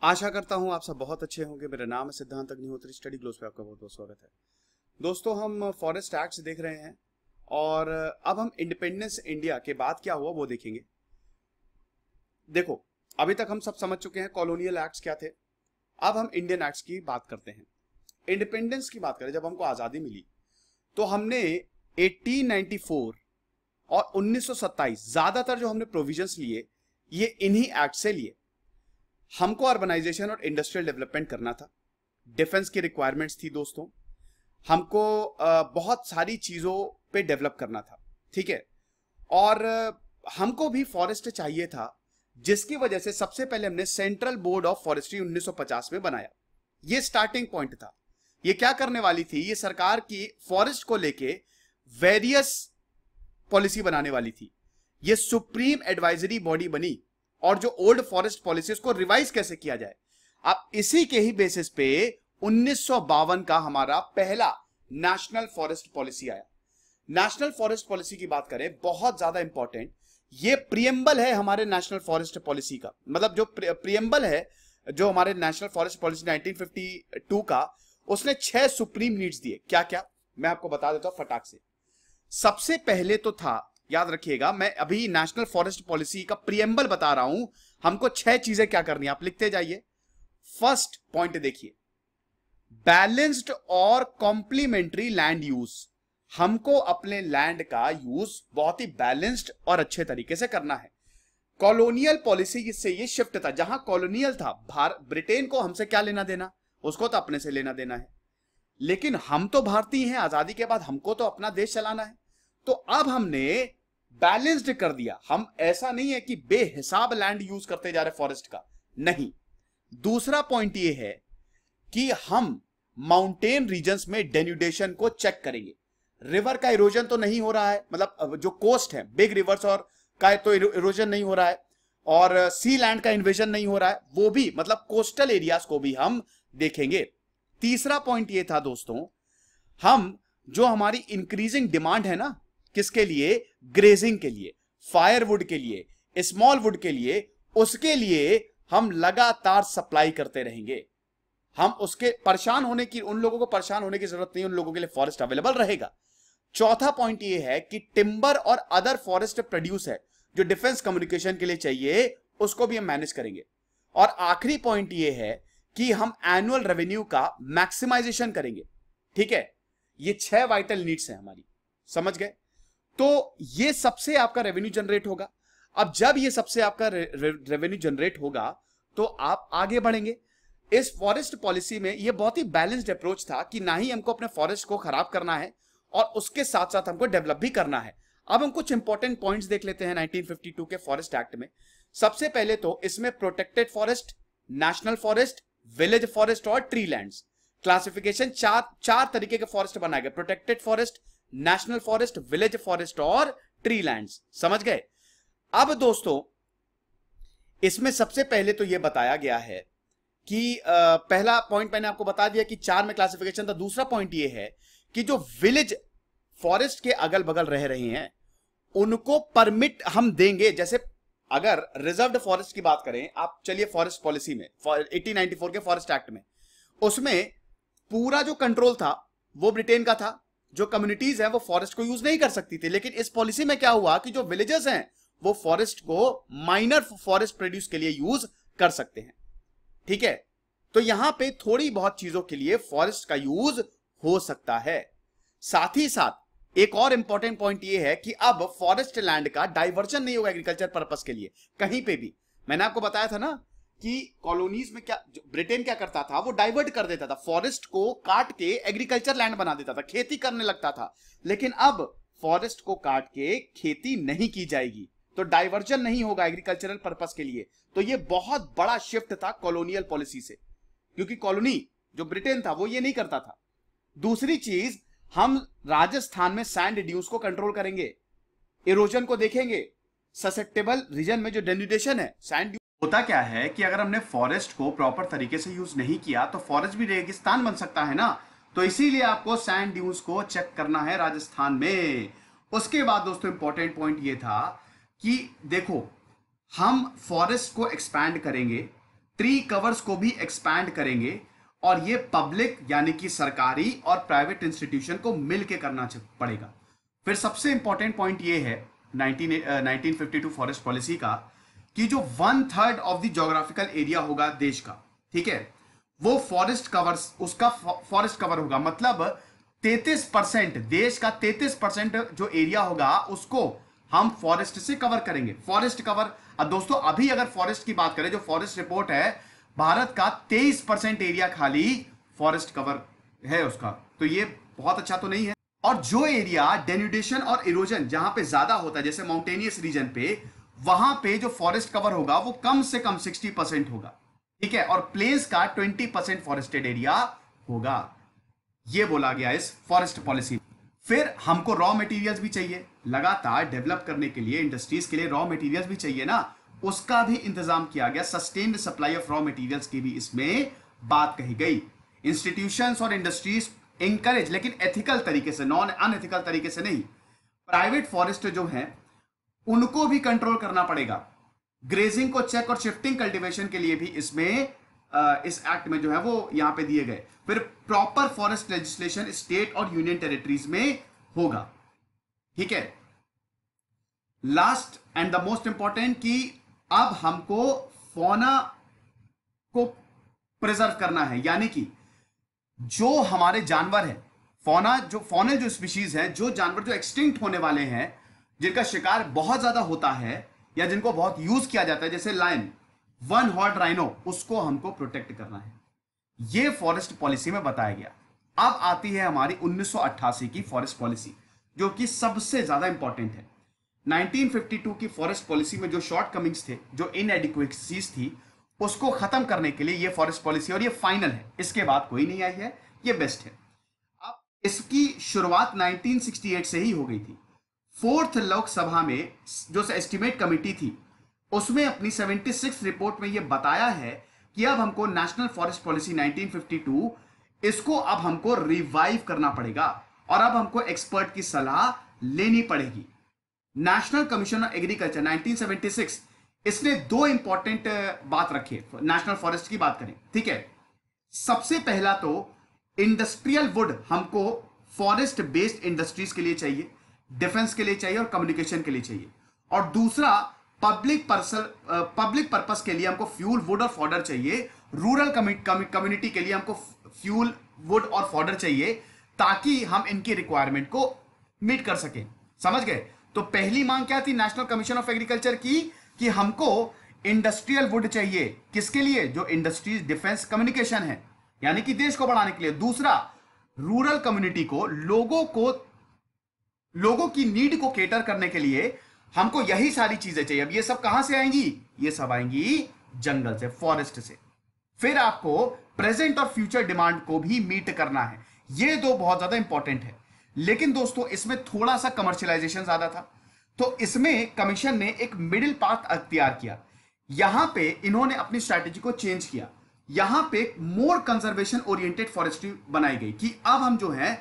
आशा करता हूं आप सब बहुत अच्छे होंगे। मेरा नाम है सिद्धांत अग्निहोत्री, स्टडी ग्लोस पे आपका बहुत बहुत स्वागत है। दोस्तों, हम फॉरेस्ट एक्ट्स देख रहे हैं और अब हम इंडिपेंडेंस इंडिया के बाद क्या हुआ वो देखेंगे। देखो, अभी तक हम सब समझ चुके हैं कॉलोनियल एक्ट्स क्या थे। अब हम इंडियन एक्ट्स की बात करते हैं। इंडिपेंडेंस की बात करें, जब हमको आजादी मिली तो हमने 1894 और 1927 ज्यादातर जो हमने प्रोविजंस लिए ये इन्हीं एक्ट से लिए। हमको अर्बनाइजेशन और इंडस्ट्रियल डेवलपमेंट करना था, डिफेंस की रिक्वायरमेंट्स थी दोस्तों, हमको बहुत सारी चीजों पे डेवलप करना था, ठीक है। और हमको भी फॉरेस्ट चाहिए था, जिसकी वजह से सबसे पहले हमने सेंट्रल बोर्ड ऑफ फॉरेस्ट्री 1950 में बनाया। ये स्टार्टिंग पॉइंट था। ये क्या करने वाली थी, ये सरकार की फॉरेस्ट को लेके वेरियस पॉलिसी बनाने वाली थी। ये सुप्रीम एडवाइजरी बॉडी बनी और जो ओल्ड फॉरेस्ट पॉलिसी उसको रिवाइज कैसे किया जाए। अब इसी के ही बेसिस पे 1952 का हमारा पहला नेशनल फॉरेस्ट पॉलिसी आया। नेशनल फॉरेस्ट पॉलिसी की बात करें, बहुत ज्यादा इंपॉर्टेंट, ये प्रियम्बल है हमारे नेशनल फॉरेस्ट पॉलिसी का। मतलब जो प्रियम्बल है जो हमारे नेशनल फॉरेस्ट पॉलिसी 1952 का, उसने 6 सुप्रीम नीड्स दिए। क्या क्या मैं आपको बता देता हूं फटाक से। सबसे पहले तो था, याद रखिएगा, मैं अभी नेशनल फॉरेस्ट पॉलिसी का प्रियम्बल बता रहा हूं, हमको 6 चीजें क्या करनी है, आप लिखते जाइए। फर्स्ट पॉइंट देखिए, बैलेंस्ड और कॉम्प्लीमेंट्री लैंड यूज। हमको अपने लैंड का यूज बहुत ही बैलेंस्ड और अच्छे तरीके से करना है। कॉलोनियल पॉलिसी से ये शिफ्ट था, जहां कॉलोनियल था ब्रिटेन को हमसे क्या लेना देना, उसको तो अपने से लेना देना है, लेकिन हम तो भारतीय हैं, आजादी के बाद हमको तो अपना देश चलाना है। तो अब हमने बैलेंस्ड कर दिया। हम ऐसा नहीं है कि बेहिसाब लैंड यूज करते जा रहे फॉरेस्ट का, नहीं। दूसरा पॉइंट ये है कि हम माउंटेन रीजन्स में डेन्यूडेशन को चेक करेंगे। रिवर का इरोजन तो नहीं हो रहा है, मतलब जो कोस्ट है, बिग रिवर्स और का तो इरोजन नहीं हो रहा है, और सी लैंड का इन्वेजन नहीं हो रहा है, वो भी, मतलब कोस्टल एरियाज को भी हम देखेंगे। तीसरा पॉइंट ये था दोस्तों, हम जो हमारी इंक्रीजिंग डिमांड है ना, किसके लिए, ग्रेजिंग के लिए, फायरवुड के लिए, स्मॉल वुड के लिए, उसके लिए हम लगातार सप्लाई करते रहेंगे। हम उसके परेशान होने की, उन लोगों को परेशान होने की जरूरत नहीं, उन लोगों के लिए फॉरेस्ट अवेलेबल रहेगा। चौथा पॉइंट ये है कि टिम्बर और अदर फॉरेस्ट प्रोड्यूस है जो डिफेंस कम्युनिकेशन के लिए चाहिए, उसको भी हम मैनेज करेंगे। और आखिरी पॉइंट ये है कि हम एनुअल रेवेन्यू का मैक्सिमाइजेशन करेंगे, ठीक है। ये 6 वाइटल नीड्स हैं हमारी, समझ गए। तो ये सबसे आपका रेवेन्यू जनरेट होगा। अब जब ये सबसे आपका रेवेन्यू जनरेट होगा तो आप आगे बढ़ेंगे। इस फॉरेस्ट पॉलिसी में ये बहुत ही बैलेंस्ड अप्रोच था कि ना ही हमको अपने फॉरेस्ट को खराब करना है और उसके साथ साथ हमको डेवलप भी करना है। अब हम कुछ इंपॉर्टेंट पॉइंट्स देख लेते हैं 1952 के फॉरेस्ट एक्ट में। सबसे पहले तो इसमें protected forest, national forest, village forest और ट्री लैंड्स क्लासिफिकेशन, चार तरीके के फॉरेस्ट बनाए गए, protected forest, national forest, village forest और ट्री लैंड्स, समझ गए। अब दोस्तों, इसमें सबसे पहले तो यह बताया गया है कि पहला पॉइंट मैंने आपको बता दिया कि 4 में क्लासिफिकेशन था। दूसरा पॉइंट यह है कि जो विलेज फॉरेस्ट के अगल बगल रह रहे हैं उनको परमिट हम देंगे। जैसे अगर रिजर्व्ड फॉरेस्ट की बात करें, आप चलिए फॉरेस्ट पॉलिसी में 1894 के फॉरेस्ट एक्ट में, उसमें पूरा जो कंट्रोल था वो ब्रिटेन का था। जो कम्युनिटीज हैं वो फॉरेस्ट को यूज नहीं कर सकती थी, लेकिन इस पॉलिसी में क्या हुआ कि जो विलेजर्स हैं वो फॉरेस्ट को माइनर फॉरेस्ट प्रोड्यूस के लिए यूज कर सकते हैं, ठीक है। तो यहां पे थोड़ी बहुत चीजों के लिए फॉरेस्ट का यूज हो सकता है। साथ ही साथ एक और इंपॉर्टेंट पॉइंट यह है कि अब फॉरेस्ट लैंड का डाइवर्जन नहीं होगा एग्रीकल्चर पर्पस के लिए कहीं पे भी। मैंने आपको बताया था ना कि कॉलोनीज में क्या ब्रिटेन क्या करता था, वो डाइवर्ट कर देता था, फॉरेस्ट को काट के एग्रीकल्चर लैंड बना देता था, खेती करने लगता था। लेकिन अब फॉरेस्ट को काट के खेती नहीं की जाएगी, तो डाइवर्जन नहीं होगा एग्रीकल्चरल पर्पस के लिए। तो ये बहुत बड़ा शिफ्ट था कॉलोनियल पॉलिसी से, क्योंकि कॉलोनी जो ब्रिटेन था वो ये नहीं करता था। दूसरी चीज, हम राजस्थान में सैंड ड्यूज को कंट्रोल करेंगे, इरोजन को देखेंगे, ससेप्टेबल रीजन में जो डेन्यूडेशन है, सैंड होता क्या है कि अगर हमने फॉरेस्ट को प्रॉपर तरीके से यूज नहीं किया तो फॉरेस्ट भी रेगिस्तान बन सकता है ना। तो इसीलिए आपको सैंड ड्यूज को चेक करना है राजस्थान में। उसके बाद दोस्तों इंपॉर्टेंट पॉइंट ये था कि देखो, हम फॉरेस्ट को एक्सपैंड करेंगे ट्री कवर्स को भी एक्सपैंड करेंगे और ये पब्लिक यानी कि सरकारी और प्राइवेट इंस्टीट्यूशन को मिलकर करना पड़ेगा। फिर सबसे इंपॉर्टेंट पॉइंट ये है 1952 फॉरेस्ट पॉलिसी का कि जो 1/3 ऑफ द ज्योग्राफिकल एरिया होगा देश का, ठीक है, वो फॉरेस्ट कवर्स, उसका फॉरेस्ट कवर होगा। मतलब 33%, देश का 33% जो एरिया होगा उसको हम फॉरेस्ट से कवर करेंगे। फॉरेस्ट कवर, अब दोस्तों अभी अगर फॉरेस्ट की बात करें, जो फॉरेस्ट रिपोर्ट है, भारत का 23% एरिया खाली फॉरेस्ट कवर है उसका, तो ये बहुत अच्छा तो नहीं है। और जो एरिया डेन्यूडेशन और इरोजन जहां पे ज्यादा होता है, जैसे माउंटेनियस रीजन पे, वहां पे जो फॉरेस्ट कवर होगा वो कम से कम 60% होगा, ठीक है, और प्लेन्स का 20% फॉरेस्टेड एरिया होगा। ये बोला गया इस फॉरेस्ट पॉलिसी। फिर हमको रॉ मटेरियल्स भी चाहिए, लगातार डेवलप करने के लिए इंडस्ट्रीज के लिए रॉ मटेरियल्स भी चाहिए ना, उसका भी इंतजाम किया गया। Sustained supply of raw materials की भी इसमें बात कही गई। इंस्टीट्यूशंस और इंडस्ट्रीज इंकरेज, लेकिन एथिकल तरीके से, नॉन अनएथिकल तरीके से नहीं। प्राइवेट फॉरेस्ट जो है उनको भी कंट्रोल करना पड़ेगा। ग्रेजिंग को चेक और शिफ्टिंग कल्टीवेशन के लिए भी इसमें इस एक्ट में जो है वो यहां पे दिए गए। फिर प्रॉपर फॉरेस्ट लेजिस्लेशन स्टेट और यूनियन टेरिटरीज में होगा, ठीक है। Last and the most important कि अब हमको फौना को प्रिजर्व करना है, यानी कि जो हमारे जानवर है, फौना जो फौनल जो स्पीशीज है, जो जानवर जो एक्सटिंक्ट होने वाले हैं, जिनका शिकार बहुत ज्यादा होता है या जिनको बहुत यूज किया जाता है, जैसे लायन, वन हॉर्न राइनो, उसको हमको प्रोटेक्ट करना है। यह फॉरेस्ट पॉलिसी में बताया गया। अब आती है हमारी 1988 की फॉरेस्ट पॉलिसी, जो कि सबसे ज्यादा इंपॉर्टेंट है। 1952 की फॉरेस्ट पॉलिसी में जो शॉर्ट कमिंग्स थे, जो इनएडिक्वेसीज थी, उसको खत्म करने के लिए ये फॉरेस्ट पॉलिसी, और ये फाइनल है, इसके बाद कोई नहीं आई है, ये बेस्ट है। अब इसकी शुरुआत 1968 से ही हो गई थी। 4th लोकसभा में जो एस्टिमेट कमेटी थी, उसमें अपनी 76 रिपोर्ट में ये बताया है कि अब हमको नेशनल फॉरेस्ट पॉलिसी 1952, इसको अब हमको रिवाइव करना पड़ेगा और अब हमको एक्सपर्ट की सलाह लेनी पड़ेगी। नेशनल कमीशन ऑफ एग्रीकल्चर 1976, इसने दो इंपॉर्टेंट बात रखी है नेशनल फॉरेस्ट की बात करें, ठीक है। सबसे पहला तो इंडस्ट्रियल वुड हमको फॉरेस्ट बेस्ड इंडस्ट्रीज के लिए चाहिए, डिफेंस के लिए चाहिए और कम्युनिकेशन के लिए चाहिए। और दूसरा पब्लिक पर्पस के लिए हमको फ्यूल, वुड और फॉडर चाहिए। रूरल कम्युनिटी के लिए हमको फ्यूल, वुड और फॉडर चाहिए, ताकि हम इनकी रिक्वायरमेंट को मीट कर सकें। समझ गए? तो पहली मांग क्या थी नेशनल कमीशन ऑफ एग्रीकल्चर की, कि हमको इंडस्ट्रियल वुड चाहिए, किसके लिए? जो इंडस्ट्रीज, डिफेंस, कम्युनिकेशन है, यानी कि देश को बढ़ाने के लिए। दूसरा, रूरल कम्युनिटी को, लोगों की नीड को केटर करने के लिए हमको यही सारी चीजें चाहिए। अब ये सब कहां से आएंगी? ये सब आएंगी जंगल से, फॉरेस्ट से। फिर आपको प्रेजेंट और फ्यूचर डिमांड को भी मीट करना है। ये दो बहुत ज्यादा इंपॉर्टेंट है। लेकिन दोस्तों इसमें थोड़ा सा कमर्शियलाइजेशन ज्यादा था, तो इसमें कमीशन ने एक मिडिल पाथ अख्तियार किया। यहां पे इन्होंने अपनी स्ट्रैटेजी को चेंज किया। यहां पे मोर कंजर्वेशन ओरिएंटेड फॉरेस्ट्री बनाई गई कि अब हम जो है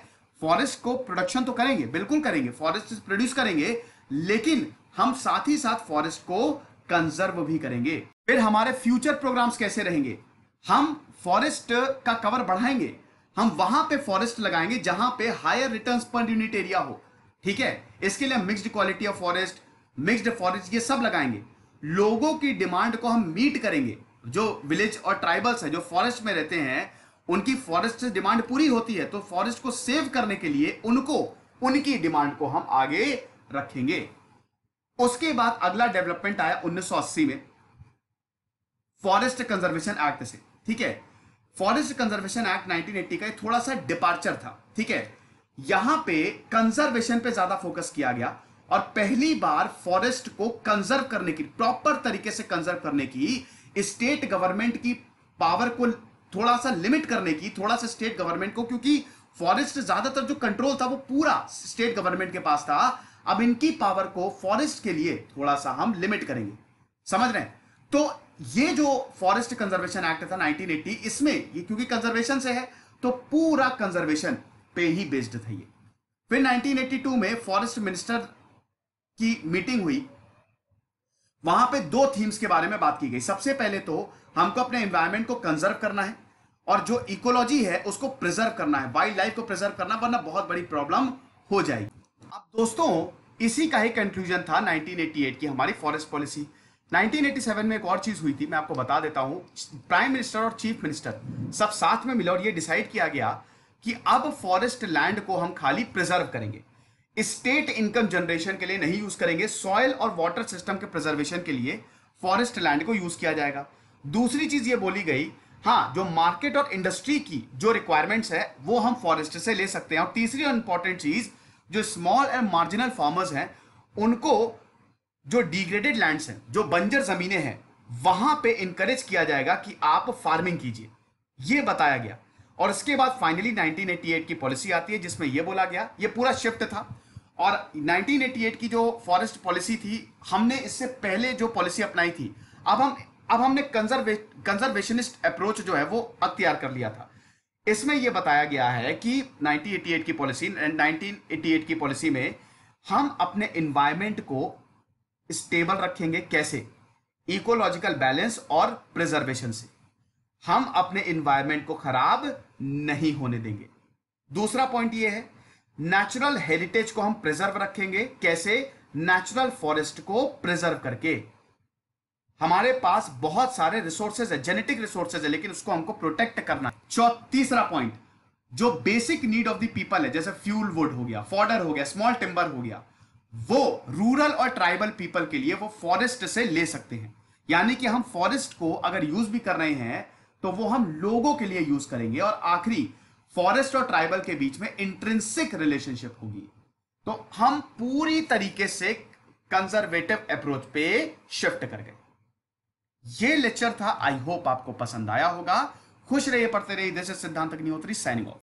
फॉरेस्ट को प्रोडक्शन तो करेंगे, बिल्कुल करेंगे, फॉरेस्ट प्रोड्यूस करेंगे, लेकिन हम साथ ही साथ फॉरेस्ट को कंजर्व भी करेंगे। फिर हमारे फ्यूचर प्रोग्राम्स कैसे रहेंगे? हम फॉरेस्ट का कवर बढ़ाएंगे, हम वहां पे फॉरेस्ट लगाएंगे जहां पे higher returns per unit area हो, ठीक है। इसके लिए mixed quality of forest, mixed forest, ये सब लगाएंगे। लोगों की डिमांड को हम मीट करेंगे। जो विलेज और ट्राइबल्स है, जो फॉरेस्ट में रहते हैं, उनकी फॉरेस्ट से डिमांड पूरी होती है, तो फॉरेस्ट को सेव करने के लिए उनको, उनकी डिमांड को हम आगे रखेंगे। उसके बाद अगला डेवलपमेंट आया 1980 में फॉरेस्ट कंजर्वेशन एक्ट से, ठीक है। फॉरेस्ट कंजर्वेशन एक्ट 1980 का थोड़ा सा डिपार्चर था, ठीक है। यहां पे कंजर्वेशन पे ज्यादा फोकस किया गया और पहली बार फॉरेस्ट को कंजर्व करने की, प्रॉपर तरीके से कंजर्व करने की, स्टेट गवर्नमेंट की पावर को थोड़ा सा लिमिट करने की, थोड़ा सा स्टेट गवर्नमेंट को, क्योंकि फॉरेस्ट ज्यादातर जो कंट्रोल था वो पूरा स्टेट गवर्नमेंट के पास था। अब इनकी पावर को फॉरेस्ट के लिए थोड़ा सा हम लिमिट करेंगे, समझ रहे हैं? तो ये जो फॉरेस्ट कंजर्वेशन एक्ट था 1980, इसमें ये क्योंकि कंजर्वेशन से है तो पूरा कंजर्वेशन पे ही बेस्ड था ये। फिर 1982 में फॉरेस्ट मिनिस्टर की मीटिंग हुई, वहां पे दो थीम्स के बारे में बात की गई। सबसे पहले तो हमको अपने एनवायरनमेंट को कंजर्व करना है और जो इकोलॉजी है उसको प्रिजर्व करना है, वाइल्ड लाइफ को प्रिजर्व करना, वरना बहुत बड़ी प्रॉब्लम हो जाएगी। अब दोस्तों इसी का ही कंक्लूजन था 1988 की हमारी फॉरेस्ट पॉलिसी। 1987 में एक और चीज हुई थी, मैं आपको बता देता हूं। प्राइम मिनिस्टर और चीफ मिनिस्टर सब साथ में मिले और ये डिसाइड किया गया कि अब फॉरेस्ट लैंड को हम खाली प्रिजर्व करेंगे, स्टेट इनकम जनरेशन के लिए नहीं यूज करेंगे, सॉइल और वाटर सिस्टम के प्रिजर्वेशन के लिए फॉरेस्ट लैंड को यूज किया जाएगा। दूसरी चीज ये बोली गई, हाँ, जो मार्केट और इंडस्ट्री की जो रिक्वायरमेंट्स है वो हम फॉरेस्ट से ले सकते हैं। और तीसरी और इंपॉर्टेंट चीज, जो स्मॉल एंड मार्जिनल फार्मर्स हैं उनको जो डिग्रेडेड लैंड्स हैं, जो बंजर जमीनें हैं, वहां पे इंकरेज किया जाएगा कि आप फार्मिंग कीजिए, ये बताया गया। और इसके बाद फाइनली 1988 की पॉलिसी आती है जिसमें यह बोला गया, ये पूरा शिफ्ट था। और 1988 की जो फॉरेस्ट पॉलिसी थी, हमने इससे पहले जो पॉलिसी अपनाई थी, अब हमने कंजर्वेशनिस्ट अप्रोच जो है वो अख्तियार कर लिया था। इसमें यह बताया गया है कि 1988 की पॉलिसी में हम अपने एनवायरमेंट को स्टेबल रखेंगे। कैसे? इकोलॉजिकल बैलेंस और प्रिजर्वेशन से। हम अपने एनवायरमेंट को खराब नहीं होने देंगे। दूसरा पॉइंट यह है, नेचुरल हेरिटेज को हम प्रिजर्व रखेंगे। कैसे? नेचुरल फॉरेस्ट को प्रिजर्व करके। हमारे पास बहुत सारे रिसोर्सेज है, जेनेटिक रिसोर्सेज है, लेकिन उसको हमको प्रोटेक्ट करना है। तीसरा पॉइंट, जो basic need of the people है, जैसे फ्यूल वुड हो गया, फॉडर हो गया, स्मॉल टिम्बर हो गया, वो रूरल और ट्राइबल पीपल के लिए वो फॉरेस्ट से ले सकते हैं। यानी कि हम फॉरेस्ट को अगर यूज भी कर रहे हैं तो वो हम लोगों के लिए यूज करेंगे। और आखिरी, फॉरेस्ट और ट्राइबल के बीच में इंट्रिंसिक रिलेशनशिप होगी। तो हम पूरी तरीके से कंजर्वेटिव अप्रोच पे शिफ्ट कर गए। ये लेक्चर था, आई होप आपको पसंद आया होगा। खुश रहिए, पढ़ते रहिए। दिस इज सिद्धांत अग्निहोत्री साइनिंग ऑफ।